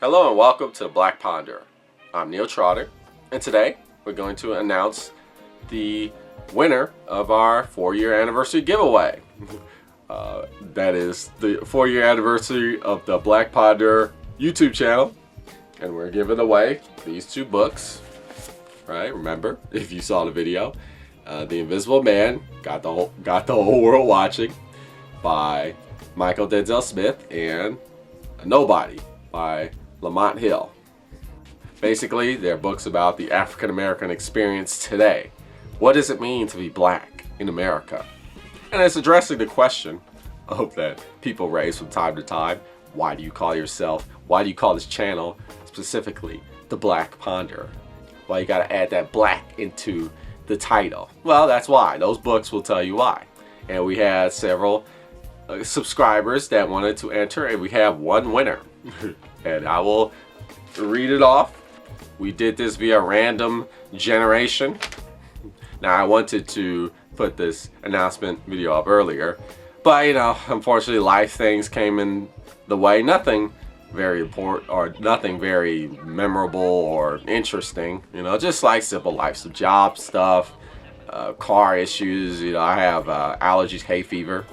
Hello and welcome to Black Ponderer. I'm Neil Trotter, and today we're going to announce the winner of our 4-year anniversary giveaway. That is the 4-year anniversary of the Black Ponderer YouTube channel, and we're giving away these 2 books. Right? Remember, if you saw the video, The Invisible Man got the whole world watching by Michael Denzel Smith, and Nobody by Lamont Hill. Basically, they're books about the African American experience today. What does it mean to be black in America? And it's addressing the question that people raise from time to time. Why do you call this channel specifically the Black Ponderer? Well, you gotta add that black into the title. Well, that's why. Those books will tell you why. And we had several subscribers that wanted to enter, and we have one winner. And I will read it off. We did this via random generation. Now, I wanted to put this announcement video up earlier, but unfortunately life things came in the way. Nothing very important or nothing very memorable or interesting, just like simple life, some job stuff, car issues. I have allergies, hay fever.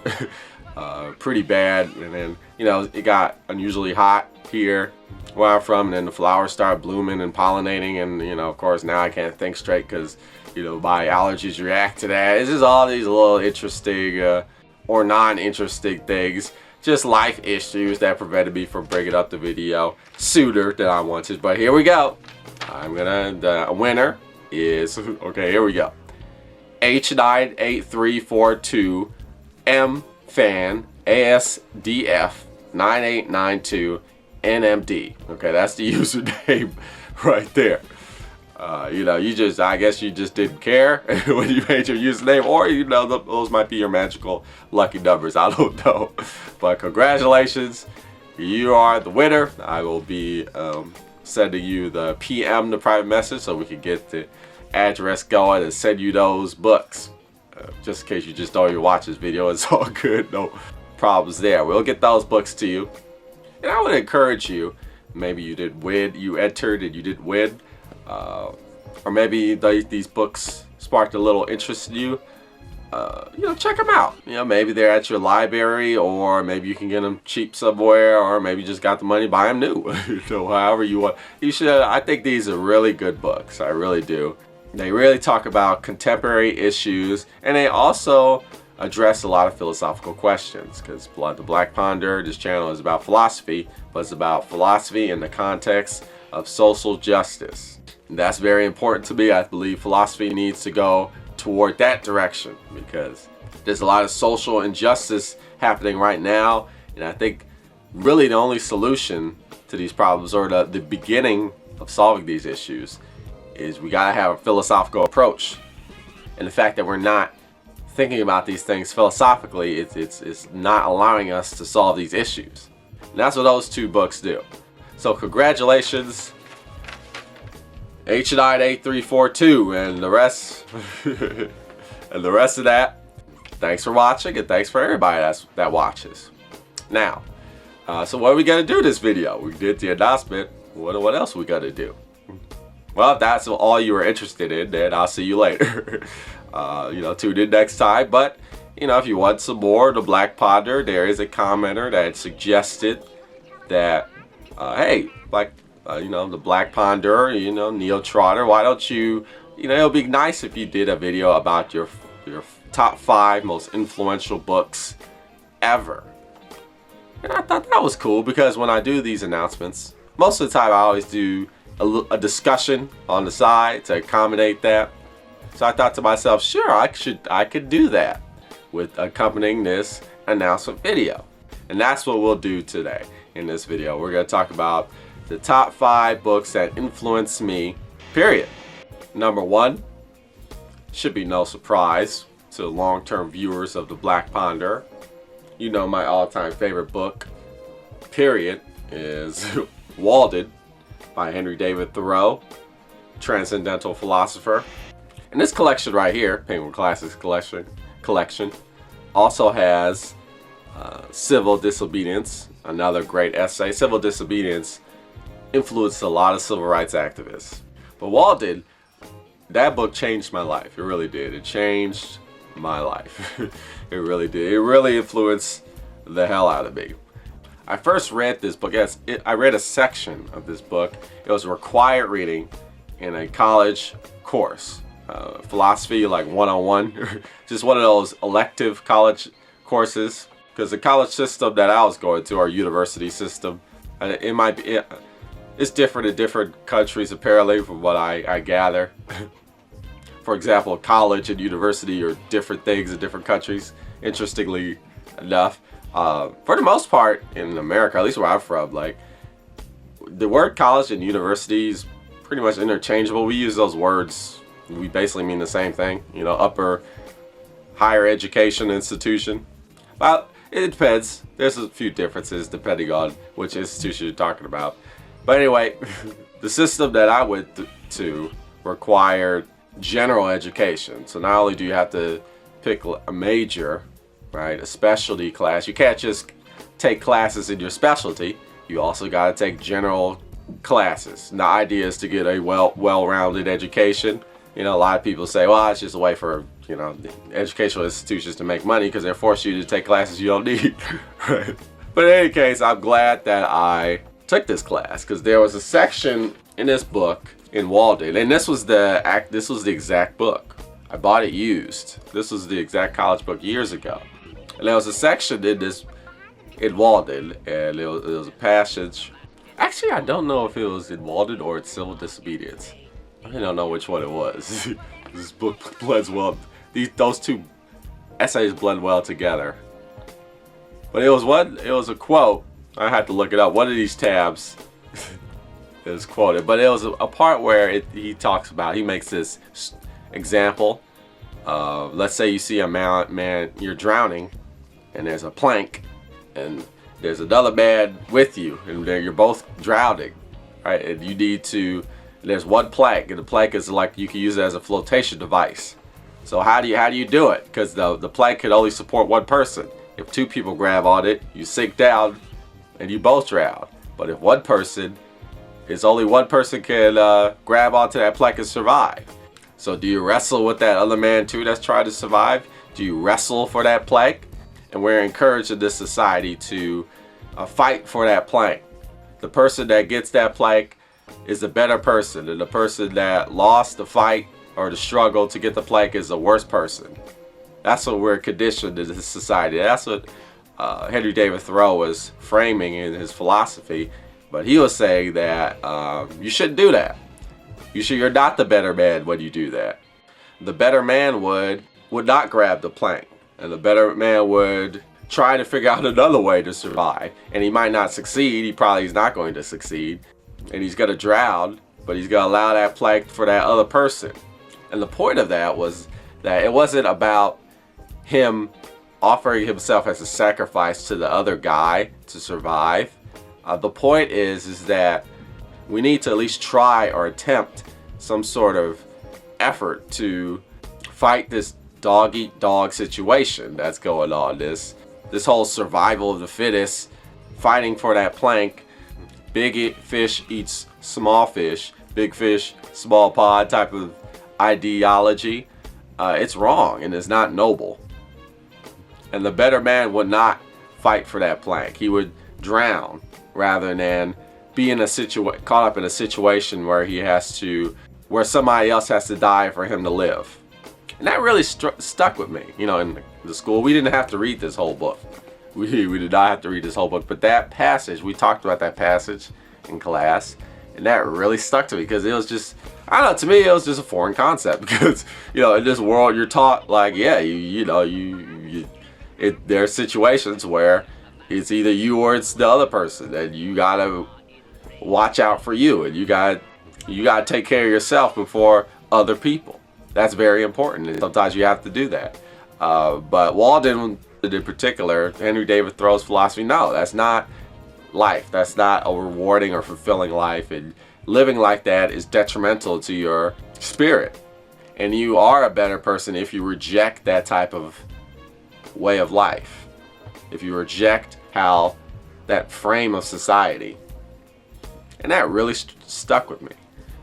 Pretty bad, and then it got unusually hot here where I'm from, and then the flowers start blooming and pollinating, and of course now I can't think straight because my allergies react to that. It's just all these little interesting or non-interesting things, just life issues that prevented me from bringing up the video sooner than I wanted. But here we go. The winner is okay. Here we go. H98342 M Fan ASDF 9892 NMD. Okay, that's the username right there. I guess you just didn't care when you made your username, or those might be your magical lucky numbers. I don't know, but congratulations, you are the winner. I will be sending you the PM, the private message, so we can get the address going and send you those books. Just in case you just don't even watch this video, it's all good, no problems there. We'll get those books to you. And I would encourage you, maybe you did win, you entered and you didn't win, or maybe these books sparked a little interest in you. Check them out. Maybe they're at your library, or maybe you can get them cheap somewhere, or maybe you just got the money, buy them new. However you want. You should. I think these are really good books. I really do. They really talk about contemporary issues, and they also address a lot of philosophical questions, because the Black Ponderer, this channel is about philosophy, but it's about philosophy in the context of social justice. And that's very important to me. I believe philosophy needs to go toward that direction, because there's a lot of social injustice happening right now, and I think really the only solution to these problems, or the beginning of solving these issues, is we gotta have a philosophical approach. And the fact that we're not thinking about these things philosophically, it's not allowing us to solve these issues. And that's what those 2 books do. So congratulations, H98342, and the rest and the rest of that. Thanks for watching, and thanks for everybody that watches. Now, so what are we gonna do this video? We did the announcement. What else we gotta do? Well, if that's all you were interested in, then I'll see you later. Tune in next time. But, if you want some more of the Black Ponderer, there is a commenter that suggested that, hey, the Black Ponderer, Neil Trotter, why don't you, it would be nice if you did a video about your top 5 most influential books ever. And I thought that was cool, because when I do these announcements, most of the time I always do a discussion on the side to accommodate that. So I thought to myself, sure, I could do that with accompanying this announcement video. And that's what we'll do today in this video. We're going to talk about the top 5 books that influenced me, period. Number 1, should be no surprise to long-term viewers of the Black Ponderer. My all-time favorite book, period, is Walden by Henry David Thoreau, transcendental philosopher. And this collection right here, Penguin Classics collection, also has Civil Disobedience, another great essay. Civil Disobedience influenced a lot of civil rights activists. But Walden, that book changed my life. It really did. It changed my life. It really did. It really influenced the hell out of me. I first read this book. I read a section of this book. It was a required reading in a college course. Philosophy, like 101. Just one of those elective college courses. Because the college system that I was going to, our university system, it's different in different countries apparently, from what I gather. For example, college and university are different things in different countries, interestingly enough. For the most part, in America, at least where I'm from, like, the word college and university is pretty much interchangeable. We use those words, we basically mean the same thing, upper, higher education institution. Well, it depends. There's a few differences depending on which institution you're talking about. But anyway, the system that I went to required general education. So not only do you have to pick a major, right, a specialty class, you can't just take classes in your specialty. You also got to take general classes. And the idea is to get a well-rounded education. A lot of people say, well, it's just a way for, educational institutions to make money because they're forcing you to take classes you don't need. Right? But in any case, I'm glad that I took this class because there was a section in this book in Walden, and this was the exact book. I bought it used. This was the exact college book years ago. And there was a section in Walden, and it was a passage. Actually, I don't know if it was in Walden or it's civil disobedience. I don't know which one it was. This book blends well. Those two essays blend well together. But it was a quote. I had to look it up. One of these tabs is quoted, but it was a part where he talks about. He makes this example. Let's say you see a man, you're drowning, and there's a plank, and there's another man with you, and you're both drowning, right? And you need to. There's one plank, and the plank is like you can use it as a flotation device. So how do you do it? Because the plank can only support one person. If two people grab on it, you sink down, and you both drown. But if only one person can grab onto that plank and survive. So do you wrestle with that other man too that's trying to survive? Do you wrestle for that plank? And we're encouraged in this society to fight for that plank. The person that gets that plank is the better person, and the person that lost the fight or the struggle to get the plank is the worst person. That's what we're conditioned in this society. That's what Henry David Thoreau was framing in his philosophy. But he was saying that you shouldn't do that. You're not the better man when you do that. The better man would not grab the plank, and the better man would try to figure out another way to survive. And he might not succeed. He probably is not going to succeed, and he's going to drown. But he's going to allow that plank for that other person. And the point of that was that it wasn't about him offering himself as a sacrifice to the other guy to survive. The point is that we need to at least try or attempt some sort of effort to fight this dog-eat-dog situation that's going on. This whole survival of the fittest, fighting for that plank, big fish eats small fish, big fish, small pond type of ideology. It's wrong and it's not noble. And the better man would not fight for that plank. He would drown rather than be caught up in a situation where somebody else has to die for him to live. And that really stuck with me. In the school, we didn't have to read this whole book. We did not have to read this whole book. But that passage, we talked about that passage in class, and that really stuck to me because it was just, I don't know, to me it was just a foreign concept because, in this world you're taught like, yeah, there are situations where it's either you or it's the other person, and you gotta watch out for you, and you gotta take care of yourself before other people. That's very important, and sometimes you have to do that. But Walden, in particular, Henry David Thoreau's philosophy, no, that's not life. That's not a rewarding or fulfilling life, and living like that is detrimental to your spirit. And you are a better person if you reject that type of way of life. If you reject that frame of society. And that really stuck with me.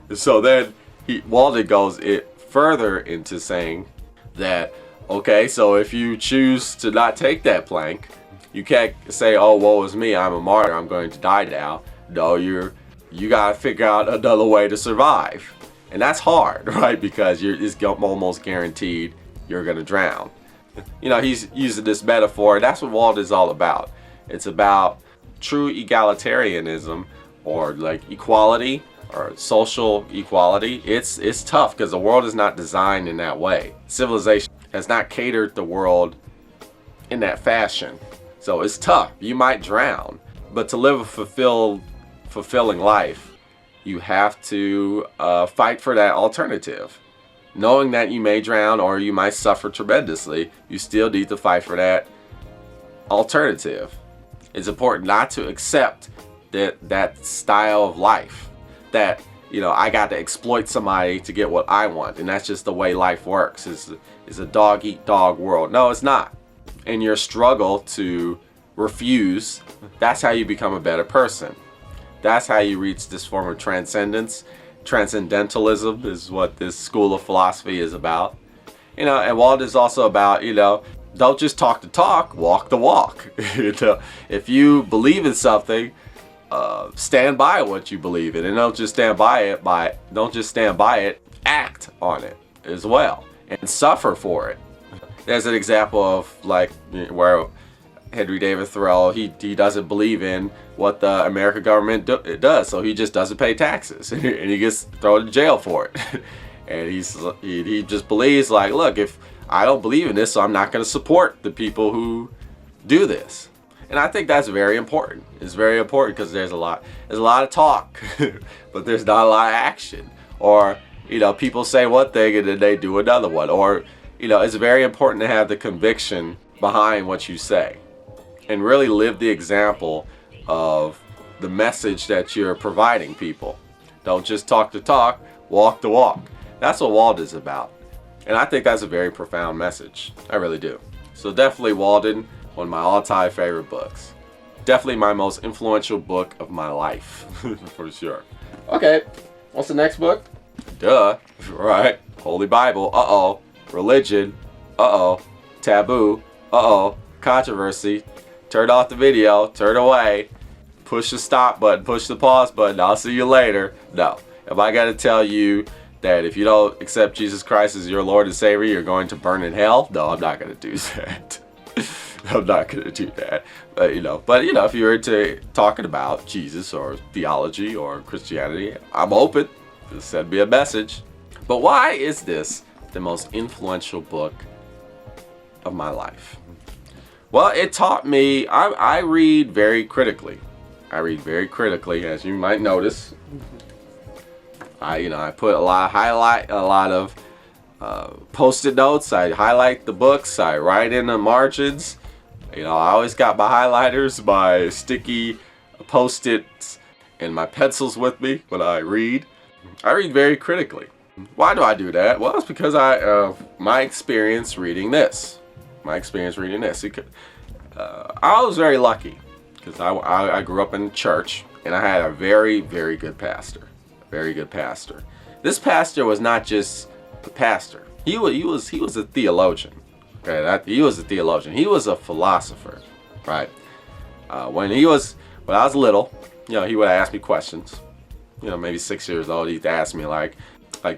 And so then Walden goes it further into saying that, okay, so if you choose to not take that plank, you can't say, oh, woe is me, I'm a martyr, I'm going to die now. No, you got to figure out another way to survive. And that's hard, right? Because it's almost guaranteed you're going to drown. You know, he's using this metaphor. That's what Walden is all about. It's about true egalitarianism, or like equality or social equality. It's tough because the world is not designed in that way. Civilization has not catered the world in that fashion. So it's tough. You might drown, but to live a fulfilling life, you have to fight for that alternative. Knowing that you may drown or you might suffer tremendously, you still need to fight for that alternative. It's important not to accept that style of life, that, you know, I got to exploit somebody to get what I want, and that's just the way life works. It's a dog eat dog world. No, it's not. In your struggle to refuse, that's how you become a better person. That's how you reach this form of transcendence. Transcendentalism is what this school of philosophy is about. You know, and Walden is also about, you know, don't just talk the talk, walk the walk. You know, if you believe in something, stand by what you believe in, and don't just stand by it, act on it as well, and suffer for it. There's an example of like where Henry David Thoreau, he doesn't believe in what the American government does, so he just doesn't pay taxes, and he gets thrown in jail for it. And he just believes, like, look, if I don't believe in this, so I'm not going to support the people who do this. And I think that's very important. It's very important because there's a lot of talk, but there's not a lot of action. Or, you know, people say one thing and then they do another one. Or, you know, it's very important to have the conviction behind what you say and really live the example of the message that you're providing people. Don't just talk the talk, walk the walk. That's what Walden is about. And I think that's a very profound message. I really do. So definitely Walden, one of my all-time favorite books. Definitely my most influential book of my life, for sure. Okay, what's the next book? Duh, right? Holy Bible, uh-oh. Religion, uh-oh. Taboo, uh-oh. Controversy. Turn off the video, turn away. Push the stop button, push the pause button. I'll see you later. No. If I got to tell you that if you don't accept Jesus Christ as your Lord and Savior, you're going to burn in hell, no, I'm not going to do that. I'm not going to do that. But you know, if you're into talking about Jesus or theology or Christianity, I'm open. Just send me a message. But why is this the most influential book of my life? Well, it taught me, I read very critically. I read very critically, as you might notice. I put a lot of post-it notes. I highlight the books. I write in the margins. You know, I always got my highlighters, my sticky post-its, and my pencils with me when I read. I read very critically. Why do I do that? Well, it's because my experience reading this. I was very lucky because I grew up in church, and I had a very, very good pastor. Very good pastor. This pastor was not just a pastor. He was a theologian. Okay, he was a theologian. He was a philosopher, right? When I was little, you know, he would ask me questions. You know, maybe 6 years old, he'd ask me like,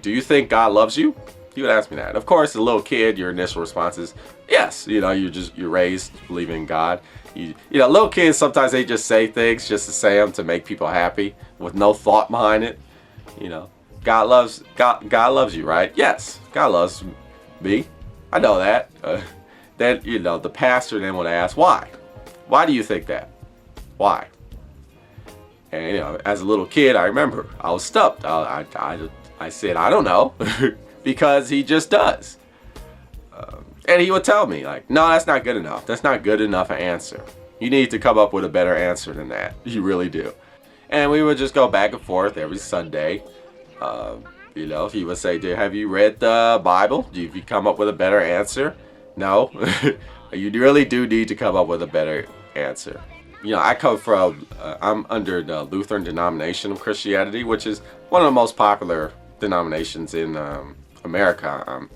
do you think God loves you? He would ask me that. Of course, as a little kid, your initial response is yes. You know, you're raised believing in God. You know, little kids sometimes they just say things just to say them to make people happy with no thought behind it. You know, God loves you, right? Yes, God loves me. I know that. Then, you know, the pastor then would ask, why? Why do you think that? Why? And, you know, as a little kid, I remember I was stumped. I said, I don't know, because he just does. And he would tell me, like, no, that's not good enough. That's not good enough an answer. You need to come up with a better answer than that. You really do. And we would just go back and forth every Sunday. You know, he would say, have you read the Bible? Do you come up with a better answer? No. You really do need to come up with a better answer. I come from, I'm under the Lutheran denomination of Christianity, which is one of the most popular denominations in America,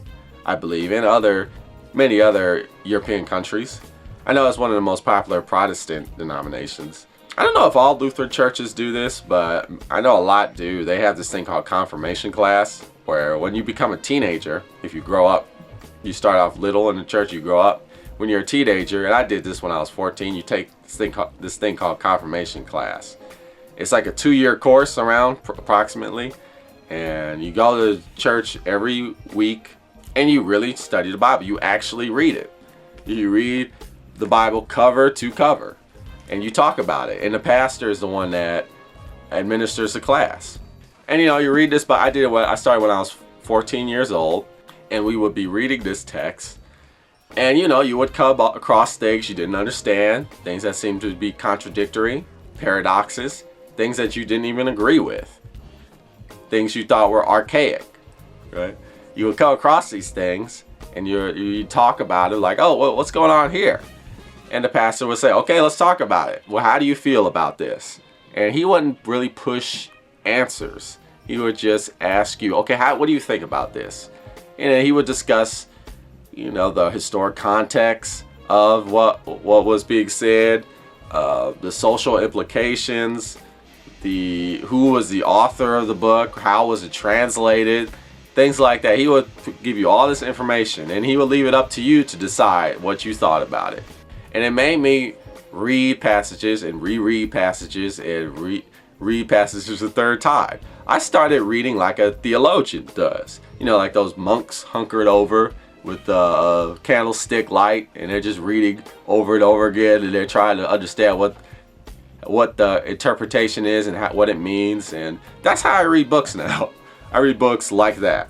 I believe, and many other European countries. I know it's one of the most popular Protestant denominations. I don't know if all Lutheran churches do this, but I know a lot do. They have this thing called confirmation class, where when you become a teenager, if you grow up, you start off little in the church, you grow up. When you're a teenager, and I did this when I was 14, you take this thing called confirmation class. It's like a 2-year course around approximately, and you go to church every week, and you really study the Bible. You actually read it. You read the Bible cover to cover, and you talk about it. And the pastor is the one that administers the class. And you read this, but I started when I was 14 years old, and we would be reading this text. And you would come across things you didn't understand, things that seemed to be contradictory, paradoxes, things that you didn't even agree with, things you thought were archaic, right? You would come across these things, and you talk about it like, oh, well, what's going on here? And the pastor would say, okay, let's talk about it. Well, how do you feel about this? And he wouldn't really push answers. He would just ask you, okay, what do you think about this? And then he would discuss the historic context of what was being said, the social implications, who was the author of the book, how was it translated, things like that. He would give you all this information, and he would leave it up to you to decide what you thought about it. And it made me read passages and reread passages and read passages a third time. I started reading like a theologian does. Like those monks hunkered over with the candlestick light, and they're just reading over and over again, and they're trying to understand what the interpretation is and what it means. And that's how I read books now. I read books like that,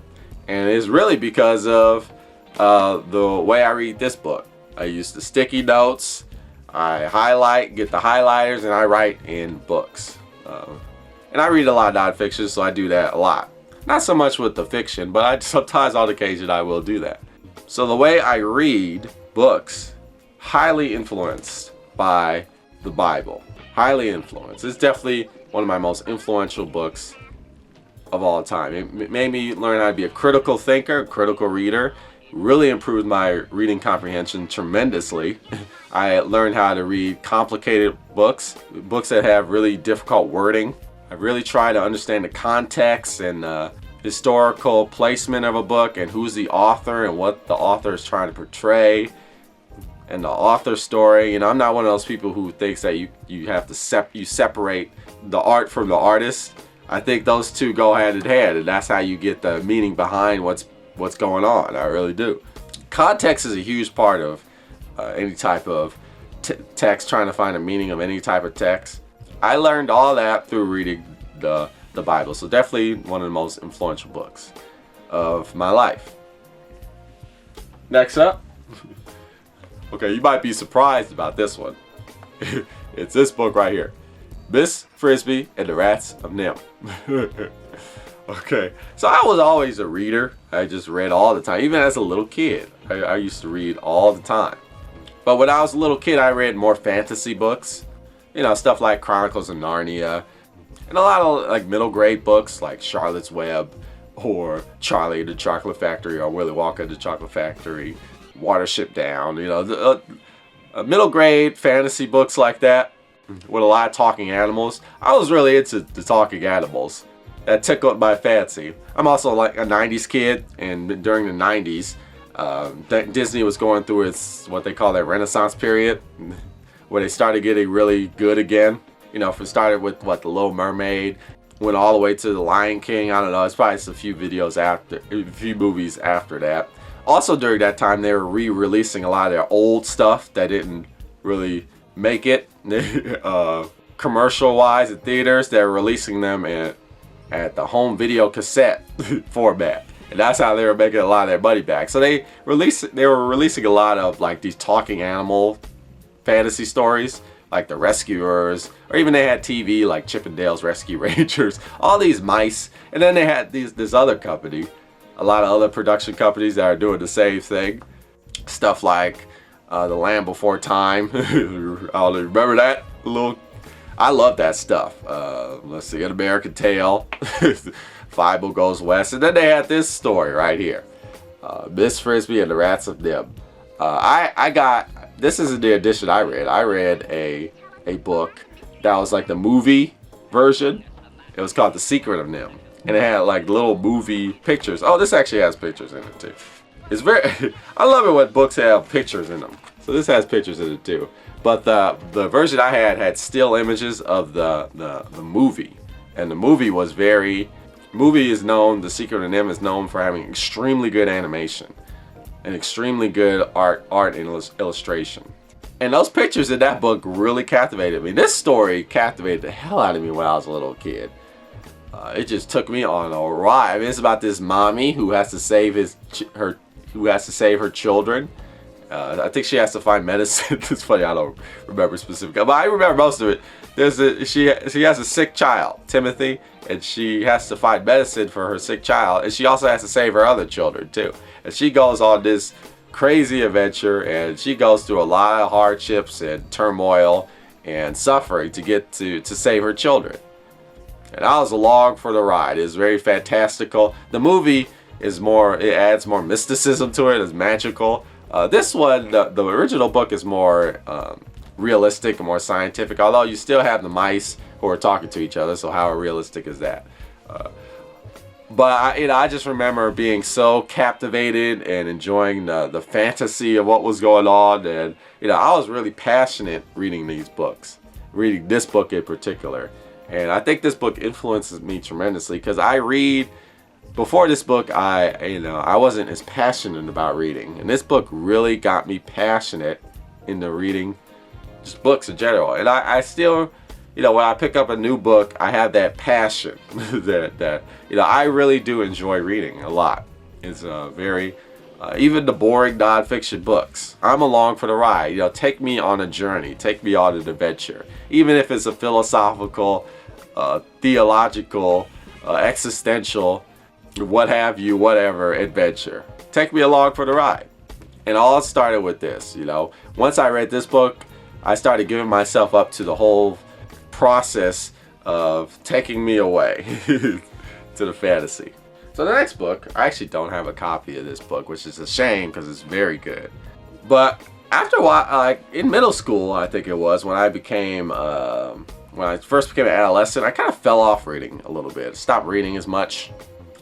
and it's really because of the way I read this book. I use the sticky notes, I get the highlighters, and I write in books. And I read a lot of nonfiction, so I do that a lot. Not so much with the fiction, but sometimes on occasion I will do that. So the way I read books, highly influenced by the Bible. Highly influenced. It's definitely one of my most influential books of all time. It made me learn how to be a critical thinker, critical reader. Really improved my reading comprehension tremendously. I learned how to read complicated books that have really difficult wording. I really try to understand the context and historical placement of a book, and who's the author and what the author is trying to portray, and the author's story. I'm not one of those people who thinks that you have to separate the art from the artist. I think those two go hand in hand, and that's how you get the meaning behind what's going on. I really do. Context is a huge part of any type of text, trying to find a meaning of any type of text. I learned all that through reading the Bible. So definitely one of the most influential books of my life. Next up. Okay, you might be surprised about this one. It's this book right here. Miss Frisbee and the Rats of Nim. Okay, so I was always a reader. I just read all the time. Even as a little kid, I used to read all the time. But when I was a little kid, I read more fantasy books. Stuff like Chronicles of Narnia. And a lot of like middle grade books like Charlotte's Web, or Charlie and the Chocolate Factory, or Willy Wonka and the Chocolate Factory, Watership Down. Middle grade fantasy books like that with a lot of talking animals. I was really into the talking animals. That tickled my fancy. I'm also like a 90s kid, and during the 90s, Disney was going through its what they call their Renaissance period, where they started getting really good again. If it started with The Little Mermaid, went all the way to The Lion King. I don't know. It's probably just a few movies after that. Also during that time, they were re-releasing a lot of their old stuff that didn't really make it commercial-wise in theaters. They're releasing them at the home video cassette format, and that's how they were making a lot of their money back. So they were releasing a lot of like these talking animal fantasy stories, like The Rescuers, or even they had TV like Chip and Dale's Rescue Rangers, all these mice. And then they had this other company, a lot of other production companies that are doing the same thing. Stuff like The Land Before Time. I don't remember that. little. I love that stuff. Let's see, An American Tail, Fible Goes West, and then they had this story right here, Miss Frisbee and the Rats of Nim. I got, this isn't the edition I read. I read a book that was like the movie version. It was called The Secret of Nim, and it had like little movie pictures. Oh, this actually has pictures in it too. It's very, I love it when books have pictures in them. So this has pictures in it too. But the version I had still images of the movie, and the movie was The Secret of Nim is known for having extremely good animation and extremely good art and illustration. And those pictures in that book really captivated me. This story captivated the hell out of me when I was a little kid. It just took me on a ride. I mean, it's about this mommy who has to save her children. I think she has to find medicine. It's funny, I don't remember specifically, but I remember most of it. She has a sick child, Timothy, and she has to find medicine for her sick child, and she also has to save her other children too. And she goes on this crazy adventure, and she goes through a lot of hardships and turmoil and suffering to get to save her children. And I was along for the ride. It's very fantastical. The movie is it adds more mysticism to it. It's magical. This one, the original book is more realistic and more scientific, although you still have the mice who are talking to each other, so how realistic is that? But I just remember being so captivated and enjoying the fantasy of what was going on, and I was really passionate reading these books, reading this book in particular. And I think this book influences me tremendously because before this book, I wasn't as passionate about reading, and this book really got me passionate into reading just books in general. And I still, when I pick up a new book, I have that passion that I really do enjoy reading a lot. It's very, even the boring nonfiction books, I'm along for the ride. Take me on a journey, take me on an adventure, even if it's a philosophical, theological, existential, whatever adventure. Take me along for the ride. And all started with this, once I read this book, I started giving myself up to the whole process of taking me away to the fantasy. So the next book, I actually don't have a copy of this book, which is a shame because it's very good. But after a while, like in middle school, I think it was, when I first became an adolescent, I kind of fell off reading a little bit. Stopped reading as much.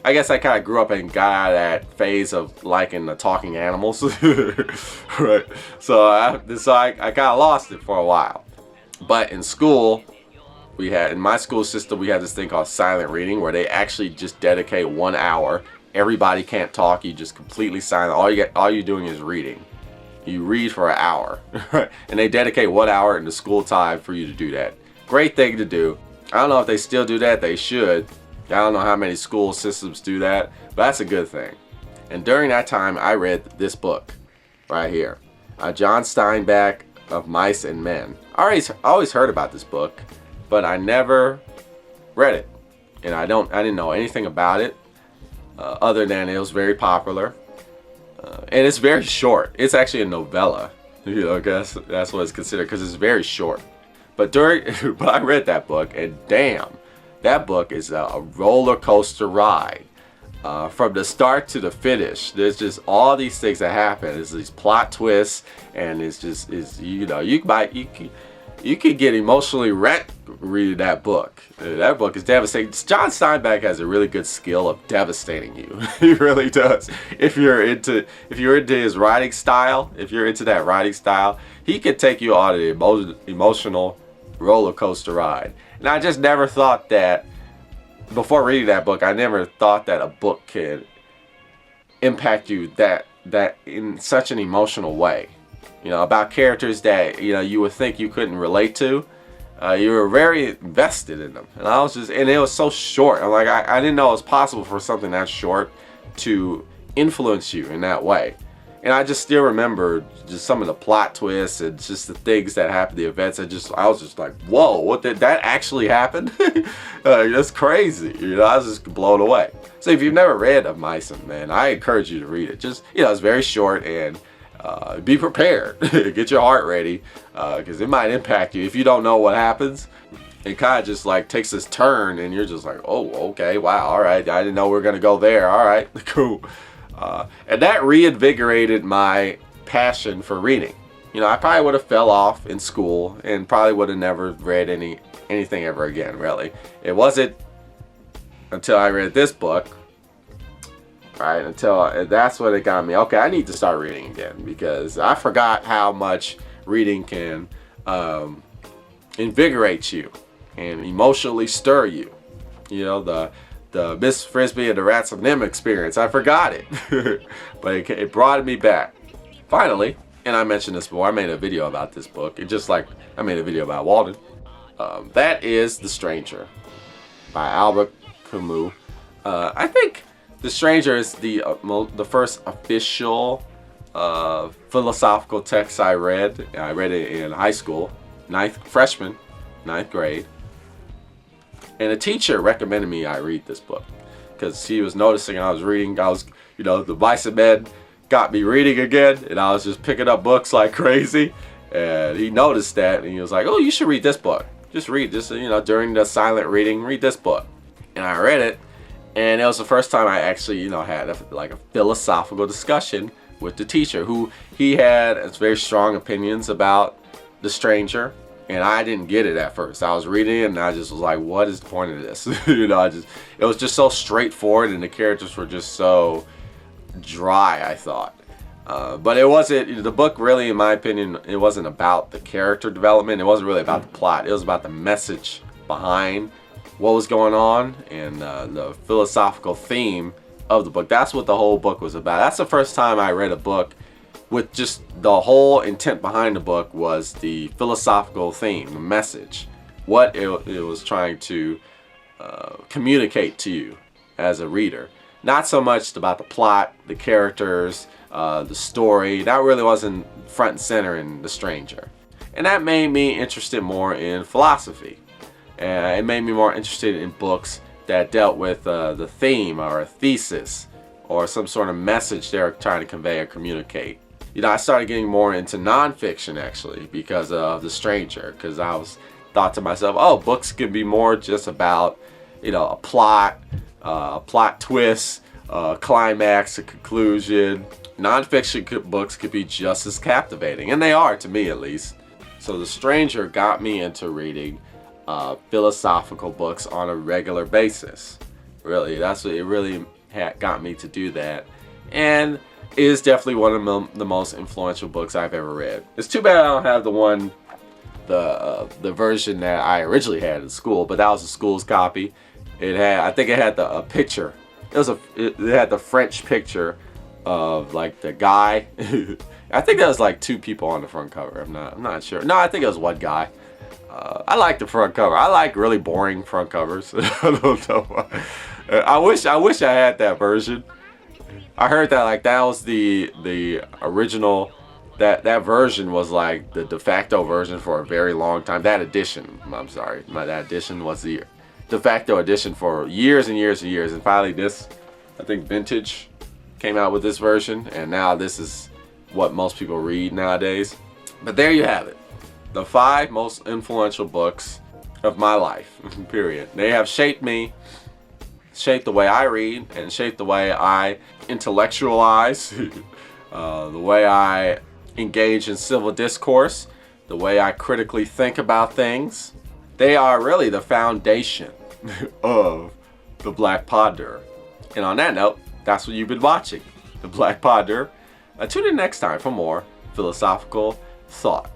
I guess I kind of grew up and got out of that phase of liking the talking animals. Right. So I kind of lost it for a while. But in school, in my school system, we had this thing called silent reading, where they actually just dedicate 1 hour. Everybody can't talk. You just completely silent. All you're doing is reading. You read for an hour. And they dedicate 1 hour in the school time for you to do that. Great thing to do. I don't know if they still do that. They should. I don't know how many school systems do that, but that's a good thing. And during that time, I read this book right here, John Steinbeck of Mice and Men. I always heard about this book, but I never read it, and I didn't know anything about it other than it was very popular, and it's very short. It's actually a novella. I guess that's what it's considered because it's very short. But I read that book, and damn. That book is a roller coaster ride from the start to the finish. There's just all these things that happen. There's these plot twists, and you could get emotionally wrecked reading that book. That book is devastating. John Steinbeck has a really good skill of devastating you. He really does. If you're into his writing style, he can take you on an emotional roller coaster ride. And I just never thought that, before reading that book, I never thought that a book could impact you that in such an emotional way. About characters that, you would think you couldn't relate to. You were very invested in them. And it was so short. I'm like, I didn't know it was possible for something that short to influence you in that way. And I just still remember just some of the plot twists and just the things that happened, the events. I was just like, whoa, what did that actually happen? That's crazy. I was just blown away. So if you've never read Of Mice and Men, I encourage you to read it. Just, it's very short, and Be prepared. Get your heart ready, because it might impact you if you don't know what happens. It kind of just like takes this turn, and you're just like, oh, okay, wow, all right, I didn't know we were gonna go there. All right, cool. And that reinvigorated my passion for reading. You know, I probably would have fell off in school and probably would have never read anything ever again, really. It wasn't until I read this book, right, that's what it got me. Okay, I need to start reading again, because I forgot how much reading can invigorate you and emotionally stir you. You know, the Miss Frisbee and the Rats of Nim experience. I forgot it, but it brought me back. Finally, and I mentioned this before, I made a video about this book. It's just like I made a video about Walden. That is The Stranger by Albert Camus. I think The Stranger is the first official philosophical text I read. I read it in high school, ninth grade. And a teacher recommended me I read this book because he was noticing I was reading. The Bison Man got me reading again, and I was just picking up books like crazy. And he noticed that, and he was like, "Oh, you should read this book. Just read this. During the silent reading, read this book." And I read it, and it was the first time I actually, had a philosophical discussion with the teacher, who he had very strong opinions about The Stranger. And I didn't get it at first. I was reading it and I just was like, what is the point of this? It was just so straightforward, and the characters were just so dry, I thought. But it wasn't, the book really, in my opinion, it wasn't about the character development. It wasn't really about the plot. It was about the message behind what was going on and the philosophical theme of the book. That's what the whole book was about. That's the first time I read a book with just the whole intent behind the book was the philosophical theme, the message, what it was trying to communicate to you as a reader. Not so much about the plot, the characters, the story. That really wasn't front and center in The Stranger. And that made me interested more in philosophy. And it made me more interested in books that dealt with the theme or a thesis or some sort of message they're trying to convey or communicate. I started getting more into nonfiction actually because of The Stranger, because thought to myself, oh, books can be more just about, a plot twist, a climax, a conclusion. Nonfiction books could be just as captivating, and they are, to me at least. So The Stranger got me into reading philosophical books on a regular basis. Really, that's what it really got me to do that. And it is definitely one of the most influential books I've ever read. It's too bad I don't have the version that I originally had in school, but that was the school's copy. I think it had a picture. It had the French picture of like the guy. I think there was like two people on the front cover. I'm not sure. No, I think it was one guy. I like the front cover. I like really boring front covers. I don't know why. I wish I had that version. I heard that that was the original, that version was like the de facto version for a very long time. That edition, that edition was the de facto edition for years and years and years. And finally this, I think Vintage came out with this version, and now this is what most people read nowadays. But there you have it. The 5 most influential books of my life, period. They have shaped me, shaped the way I read, and shaped the way I intellectualize, the way I engage in civil discourse, the way I critically think about things. They are really the foundation of the Black Ponderer. And on that note, that's what you've been watching, the Black Ponderer. Tune in next time for more philosophical thought.